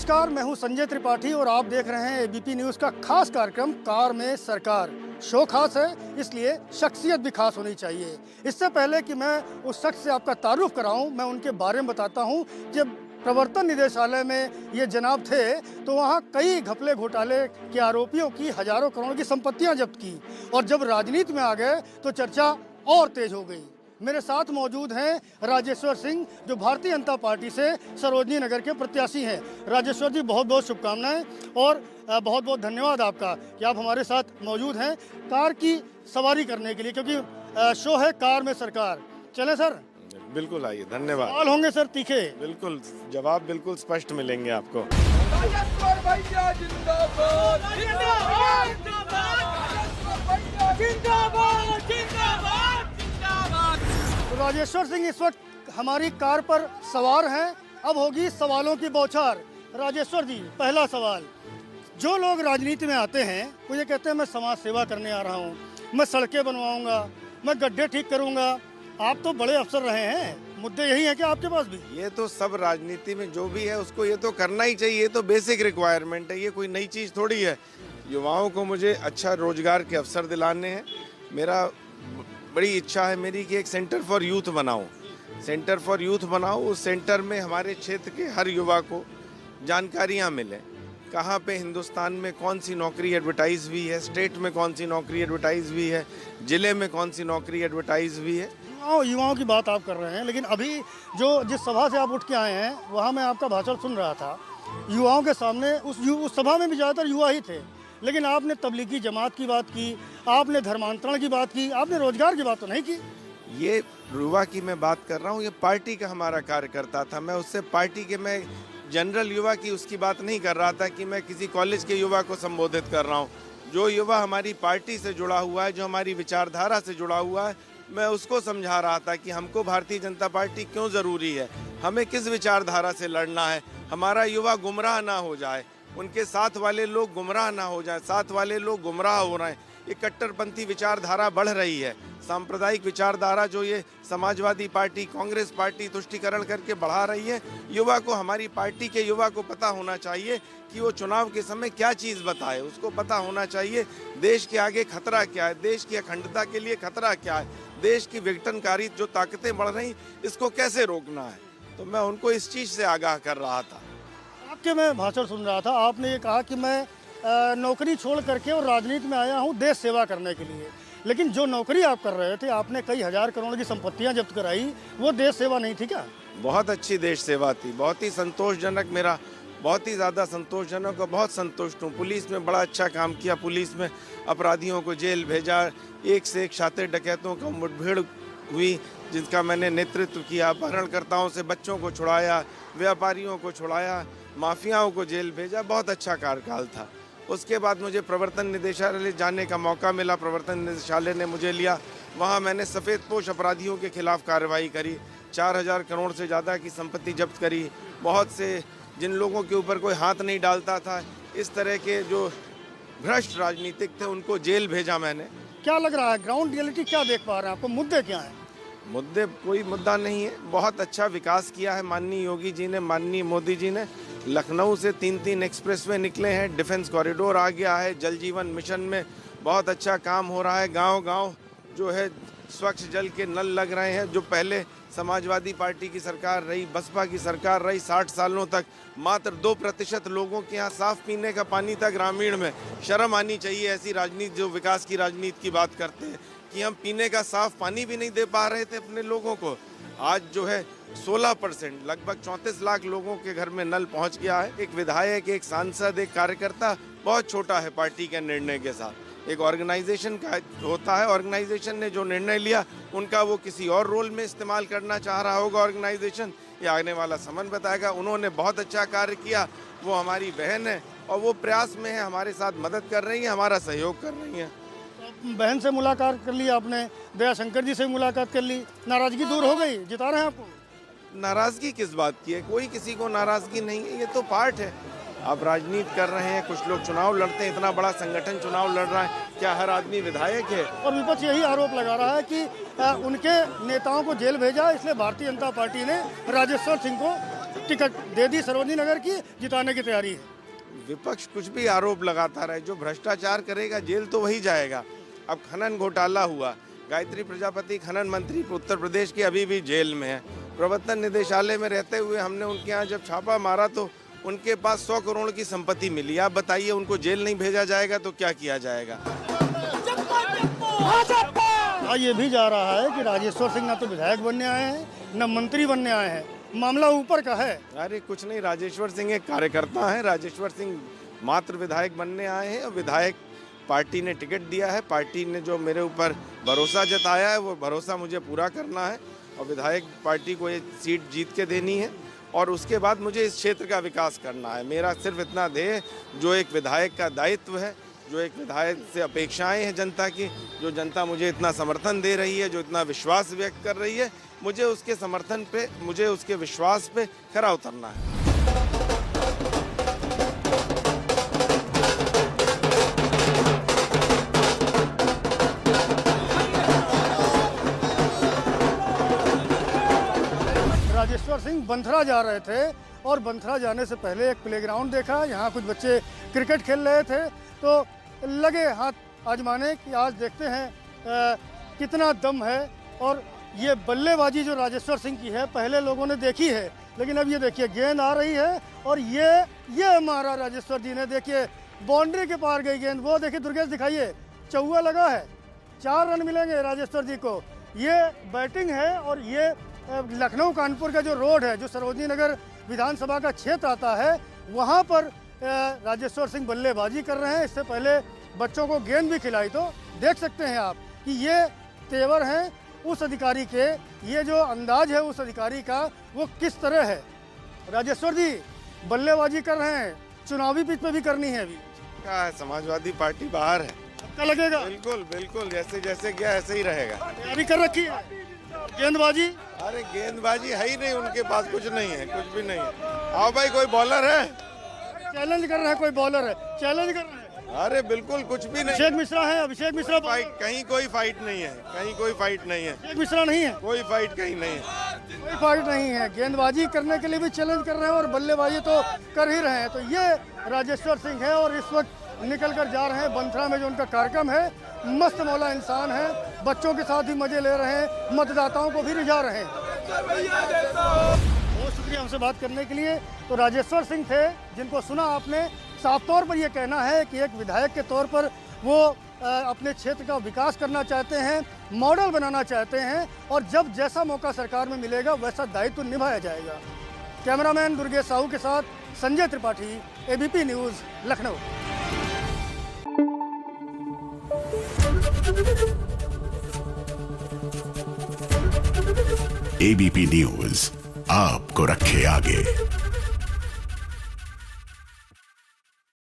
नमस्कार, मैं हूं संजय त्रिपाठी और आप देख रहे हैं एबीपी न्यूज़ का खास कार्यक्रम कार में सरकार। शो खास है, इसलिए शख्सियत भी खास होनी चाहिए। इससे पहले कि मैं उस शख्स से आपका तारुफ कराऊं, मैं उनके बारे में बताता हूं। जब प्रवर्तन निदेशालय में ये जनाब थे तो वहाँ कई घपले घोटाले के आरोपियों की हजारों करोड़ की संपत्तियाँ जब्त की, और जब राजनीति में आ गए तो चर्चा और तेज हो गई। मेरे साथ मौजूद हैं राजेश्वर सिंह, जो भारतीय जनता पार्टी से सरोजनी नगर के प्रत्याशी हैं। राजेश्वर जी, बहुत बहुत शुभकामनाएं और बहुत बहुत धन्यवाद आपका कि आप हमारे साथ मौजूद हैं कार की सवारी करने के लिए, क्योंकि शो है कार में सरकार। चलें सर? बिल्कुल, आइए। धन्यवाद। सवाल होंगे सर तीखे? बिल्कुल, जवाब बिल्कुल स्पष्ट मिलेंगे आपको। राजेश्वर भैया जिंदाबाद, जिंदाबाद, जिंदाबाद, जिंदाबाद, जिंदाबाद, जिंदाबाद। तो राजेश्वर सिंह इस वक्त हमारी कार पर सवार हैं। अब होगी सवालों की बौछार। राजेश्वर जी, पहला सवाल। जो लोग राजनीति में आते हैं वो ये कहते हैं मैं समाज सेवा करने आ रहा हूँ, मैं सड़कें बनवाऊंगा, मैं गड्ढे ठीक करूंगा। आप तो बड़े अफसर रहे हैं, मुद्दे यही है कि आपके पास भी? ये तो सब राजनीति में जो भी है उसको ये तो करना ही चाहिए। ये तो बेसिक रिक्वायरमेंट है, ये कोई नई चीज़ थोड़ी है। युवाओं को मुझे अच्छा रोजगार के अवसर दिलाने हैं। मेरा बड़ी इच्छा है मेरी कि एक सेंटर फॉर यूथ बनाऊं। सेंटर फॉर यूथ बनाऊं, उस सेंटर में हमारे क्षेत्र के हर युवा को जानकारियां मिलें। कहाँ पे हिंदुस्तान में कौन सी नौकरी एडवर्टाइज हुई है, स्टेट में कौन सी नौकरी एडवर्टाइज हुई है, जिले में कौन सी नौकरी एडवर्टाइज हुई है। युवाओं की बात आप कर रहे हैं, लेकिन अभी जिस सभा से आप उठ के आए हैं वहाँ मैं आपका भाषण सुन रहा था। युवाओं के सामने उस सभा में भी ज़्यादातर युवा ही थे, लेकिन आपने तबलीगी जमात की बात की, आपने धर्मांतरण की बात की, आपने रोजगार की बात तो नहीं की। ये युवा की मैं बात कर रहा हूँ, ये पार्टी का हमारा कार्यकर्ता था। मैं उससे पार्टी के, मैं जनरल युवा की उसकी बात नहीं कर रहा था कि मैं किसी कॉलेज के युवा को संबोधित कर रहा हूँ। जो युवा हमारी पार्टी से जुड़ा हुआ है, जो हमारी विचारधारा से जुड़ा हुआ है, मैं उसको समझा रहा था कि हमको भारतीय जनता पार्टी क्यों ज़रूरी है, हमें किस विचारधारा से लड़ना है। हमारा युवा गुमराह ना हो जाए, उनके साथ वाले लोग गुमराह ना हो जाए। साथ वाले लोग गुमराह हो रहे हैं। ये कट्टरपंथी विचारधारा बढ़ रही है। सांप्रदायिक विचारधारा जो ये समाजवादी पार्टी, कांग्रेस पार्टी तुष्टीकरण करके बढ़ा रही है, युवा को, हमारी पार्टी के युवा को पता होना चाहिए कि वो चुनाव के समय क्या चीज़ बताए। उसको पता होना चाहिए देश के आगे खतरा क्या है, देश की अखंडता के लिए खतरा क्या है, देश की विघटनकारी जो ताकतें बढ़ रही इसको कैसे रोकना है। तो मैं उनको इस चीज़ से आगाह कर रहा था। आपके मैं भाषण सुन रहा था, आपने ये कहा कि मैं नौकरी छोड़ करके और राजनीति में आया हूँ देश सेवा करने के लिए, लेकिन जो नौकरी आप कर रहे थे, आपने कई हजार करोड़ की संपत्तियां जब्त कराई, वो देश सेवा नहीं थी क्या? बहुत अच्छी देश सेवा थी, बहुत ही संतोषजनक, मेरा बहुत ही ज़्यादा संतोषजनक और बहुत संतुष्ट हूँ। पुलिस में बड़ा अच्छा काम किया, पुलिस में अपराधियों को जेल भेजा, एक से एक शातिर डकैतों का मुठभेड़ हुई जिनका मैंने नेतृत्व किया, अपहरणकर्ताओं से बच्चों को छुड़ाया, व्यापारियों को छुड़ाया, माफियाओं को जेल भेजा। बहुत अच्छा कार्यकाल था। उसके बाद मुझे प्रवर्तन निदेशालय जाने का मौका मिला। प्रवर्तन निदेशालय ने मुझे लिया, वहाँ मैंने सफ़ेदपोश अपराधियों के खिलाफ कार्रवाई करी, 4000 करोड़ से ज़्यादा की संपत्ति जब्त करी। बहुत से जिन लोगों के ऊपर कोई हाथ नहीं डालता था, इस तरह के जो भ्रष्ट राजनीतिक थे, उनको जेल भेजा मैंने। क्या लग रहा है, ग्राउंड रियलिटी क्या देख पा रहे हैं, आपको मुद्दे क्या हैं? मुद्दे, कोई मुद्दा नहीं है। बहुत अच्छा विकास किया है माननीय योगी जी ने, माननीय मोदी जी ने। लखनऊ से 3 एक्सप्रेसवे निकले हैं, डिफेंस कॉरिडोर आ गया है, जल जीवन मिशन में बहुत अच्छा काम हो रहा है। गांव-गांव जो है स्वच्छ जल के नल लग रहे हैं। जो पहले समाजवादी पार्टी की सरकार रही, बसपा की सरकार रही, 60 सालों तक मात्र 2% लोगों के यहाँ साफ पीने का पानी था ग्रामीण में। शर्म आनी चाहिए ऐसी राजनीति, जो विकास की राजनीति की बात करते हैं, कि हम पीने का साफ पानी भी नहीं दे पा रहे थे अपने लोगों को। आज जो है 16%, लगभग 34 लाख लोगों के घर में नल पहुंच गया है। एक विधायक, एक सांसद, एक कार्यकर्ता बहुत छोटा है पार्टी के निर्णय के साथ। एक ऑर्गेनाइजेशन का होता है, ऑर्गेनाइजेशन ने जो निर्णय लिया उनका वो किसी और रोल में इस्तेमाल करना चाह रहा होगा ऑर्गेनाइजेशन, ये आने वाला समय बताएगा। उन्होंने बहुत अच्छा कार्य किया, वो हमारी बहन है और वो प्रयास में है, हमारे साथ मदद कर रही है, हमारा सहयोग कर रही है। बहन से मुलाकात कर ली आपने, दया शंकर जी से मुलाकात कर ली, नाराजगी दूर हो गई? जिता रहे हैं आपको? नाराजगी किस बात की है? कोई किसी को नाराजगी नहीं है, ये तो पार्ट है। आप राजनीति कर रहे हैं, कुछ लोग चुनाव लड़ते हैं, इतना बड़ा संगठन चुनाव लड़ रहा है, क्या हर आदमी विधायक है? और विपक्ष यही आरोप लगा रहा है कि उनके नेताओं को जेल भेजा, इसलिए भारतीय जनता पार्टी ने राजेश्वर सिंह को टिकट दे दी सरोजनी नगर की, जिताने की तैयारी है। विपक्ष कुछ भी आरोप लगाता रहे, जो भ्रष्टाचार करेगा जेल तो वही जाएगा। अब खनन घोटाला हुआ, गायत्री प्रजापति खनन मंत्री उत्तर प्रदेश की अभी भी जेल में है। प्रवर्तन निदेशालय में रहते हुए हमने उनके यहाँ जब छापा मारा तो उनके पास 100 करोड़ की संपत्ति मिली। आप बताइए, उनको जेल नहीं भेजा जाएगा तो क्या किया जाएगा? ये भी जा रहा है कि राजेश्वर सिंह ना तो विधायक बनने आए हैं, न मंत्री बनने आए हैं, मामला ऊपर का है। अरे कुछ नहीं, राजेश्वर सिंह एक कार्यकर्ता है। राजेश्वर सिंह मात्र विधायक बनने आए हैं और विधायक पार्टी ने टिकट दिया है। पार्टी ने जो मेरे ऊपर भरोसा जताया है वो भरोसा मुझे पूरा करना है और विधायक पार्टी को ये सीट जीत के देनी है और उसके बाद मुझे इस क्षेत्र का विकास करना है। मेरा सिर्फ इतना ध्येय, जो एक विधायक का दायित्व है, जो एक विधायक से अपेक्षाएं हैं जनता की, जो जनता मुझे इतना समर्थन दे रही है, जो इतना विश्वास व्यक्त कर रही है, मुझे उसके समर्थन पे, मुझे उसके विश्वास पे खरा उतरना है। राजेश्वर सिंह बंथरा जा रहे थे और बंथरा जाने से पहले एक प्लेग्राउंड देखा, यहाँ कुछ बच्चे क्रिकेट खेल रहे थे तो लगे हाथ आजमाने कि आज देखते हैं कितना दम है। और ये बल्लेबाजी जो राजेश्वर सिंह की है पहले लोगों ने देखी है, लेकिन अब ये देखिए गेंद आ रही है और ये मारा राजेश्वर जी ने। देखिए बाउंड्री के पार गई गेंद, वो देखिए दुर्गेश दिखाइए, चौका लगा है, 4 रन मिलेंगे राजेश्वर जी को। ये बैटिंग है और ये लखनऊ कानपुर का जो रोड है, जो सरोजनी नगर विधानसभा का क्षेत्र आता है, वहाँ पर राजेश्वर सिंह बल्लेबाजी कर रहे हैं। इससे पहले बच्चों को गेंद भी खिलाई, तो देख सकते हैं आप कि ये तेवर हैं उस अधिकारी के, ये जो अंदाज है उस अधिकारी का वो किस तरह है। राजेश्वर जी बल्लेबाजी कर रहे हैं, चुनावी पिच पे भी करनी है अभी। क्या है, समाजवादी पार्टी बाहर है, क्या लगेगा? बिल्कुल बिल्कुल, जैसे जैसे गया ऐसे ही रहेगा। तैयारी कर रखी है गेंदबाजी? अरे गेंदबाजी है ही नहीं उनके पास, कुछ नहीं है, कुछ भी नहीं है। आओ भाई, कोई बॉलर है? चैलेंज कर रहा है, कोई बॉलर है, चैलेंज कर रहा है। अरे बिल्कुल कुछ भी नहीं। अभिषेक मिश्रा है, अभिषेक मिश्रा फाइट, कहीं कोई फाइट नहीं है, कहीं कोई फाइट नहीं है। अभिषेक मिश्रा नहीं है, कोई फाइट कहीं नहीं है, कोई फाइट नहीं है। गेंदबाजी करने के लिए भी चैलेंज कर रहे हैं और बल्लेबाजी तो कर ही रहे हैं। तो ये राजेश्वर सिंह है और इस वक्त निकल कर जा रहे हैं बंथरा में जो उनका कार्यक्रम है। मस्त मौला इंसान है, बच्चों के साथ भी मजे ले रहे हैं, मतदाताओं को भी रिझा रहे हैं। बहुत शुक्रिया हमसे बात करने के लिए। तो राजेश्वर सिंह थे जिनको सुना आपने। साफ तौर पर यह कहना है कि एक विधायक के तौर पर वो अपने क्षेत्र का विकास करना चाहते हैं, मॉडल बनाना चाहते हैं और जब जैसा मौका सरकार में मिलेगा वैसा दायित्व निभाया जाएगा। कैमरामैन दुर्गेश साहू के साथ Sanjay Tripathi, ABP news, Lucknow. ABP news आपको रखे आगे।